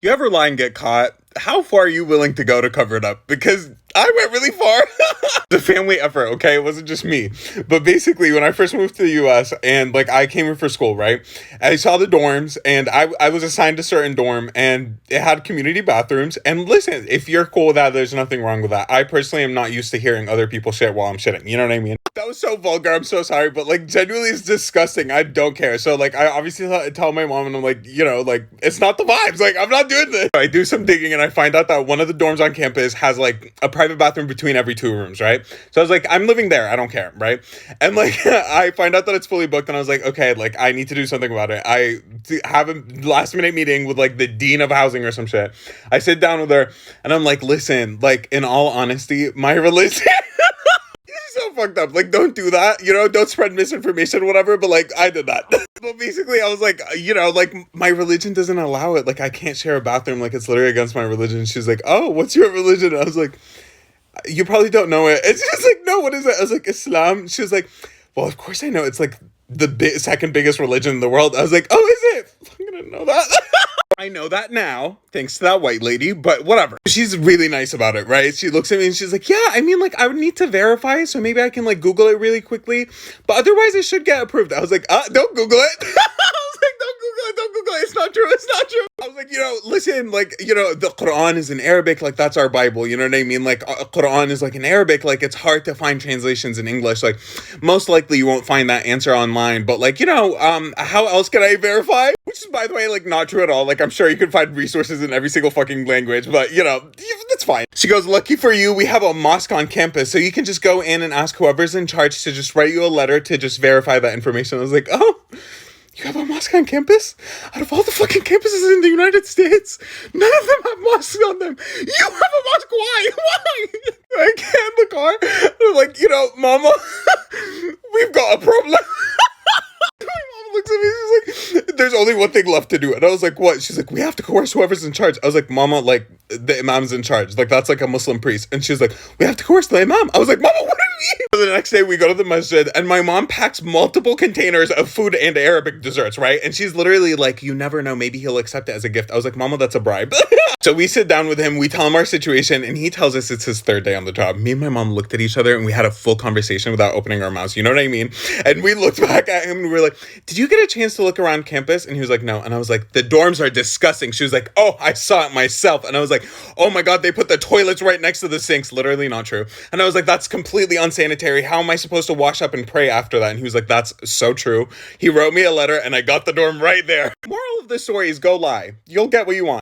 You ever lie and get caught? How far are you willing to go to cover it up? Because I went really far. The family effort, okay? It wasn't just me. But basically, when I first moved to the US and like I came here for school, right? I saw the dorms and I was assigned a certain dorm and it had community bathrooms. And listen, if you're cool with that, there's nothing wrong with that. I personally am not used to hearing other people shit while I'm shitting. You know what I mean? That was so vulgar. I'm so sorry. But like, genuinely, it's disgusting. I don't care. So like, I obviously tell my mom and I'm like, like, it's not the vibes. Like, I'm not doing this. I do some digging and I find out that one of the dorms on campus has like a private bathroom between every two rooms, right? So I was like, I'm living there. I don't care, right? And like, I find out that it's fully booked and I was like, okay, like, I need to do something about it. I have a last minute meeting with like the dean of housing or some shit. I sit down with her and I'm like, listen, like, in all honesty, my religion so fucked up. Like, don't do that. Don't spread misinformation, whatever. But like, I did that. But basically, I was like, like my religion doesn't allow it. Like, I can't share a bathroom. Like, it's literally against my religion. She's like, oh, what's your religion? I was like, you probably don't know it. And she's like, no, what is it? I was like, Islam. She was like, well, of course I know. It's like the second biggest religion in the world. I was like, oh, is it? I'm gonna know that. I know that now, thanks to that white lady, but whatever. She's really nice about it, right? She looks at me and she's like, yeah, I mean, like, I would need to verify, so maybe I can, like, Google it really quickly, but otherwise it should get approved. I was like, don't Google it. I was like, don't Google it, it's not true, it's not true. I was like, listen, like, the Quran is in Arabic, like, that's our Bible, you know what I mean? Like, Quran is, like, in Arabic, like, it's hard to find translations in English, like, most likely you won't find that answer online, but, like, how else can I verify? Which is, by the way, like, not true at all. Like, I'm sure you could find resources in every single fucking language, but, that's fine. She goes, lucky for you, we have a mosque on campus, so you can just go in and ask whoever's in charge to just write you a letter to just verify that information. I was like, oh, you have a mosque on campus? Out of all the fucking campuses in the United States, none of them have mosques on them. You have a mosque, why? Why? I get in the car, I'm like, mama, we've got a problem. My mom looks at me, she's like, there's only one thing left to do. And I was like, what? She's like, we have to coerce whoever's in charge. I was like, mama, like, the imam's in charge. Like, that's like a Muslim priest. And she's like, we have to coerce the imam. I was like, mama, what do you mean? So the next day we go to the masjid and my mom packs multiple containers of food and Arabic desserts, right? And she's literally like, you never know, maybe he'll accept it as a gift. I was like, mama, that's a bribe. So we sit down with him, we tell him our situation, and he tells us it's his third day on the job. Me and my mom looked at each other and we had a full conversation without opening our mouths. You know what I mean? And we looked back at him and we were like, did you get a chance to look around campus? And he was like, no. And I was like, the dorms are disgusting. She was like, oh, I saw it myself. And I was like, oh my God, they put the toilets right next to the sinks. Literally not true. And I was like, that's completely unsanitary. How am I supposed to wash up and pray after that? And he was like, that's so true. He wrote me a letter and I got the dorm right there. Moral of the story is go lie. You'll get what you want.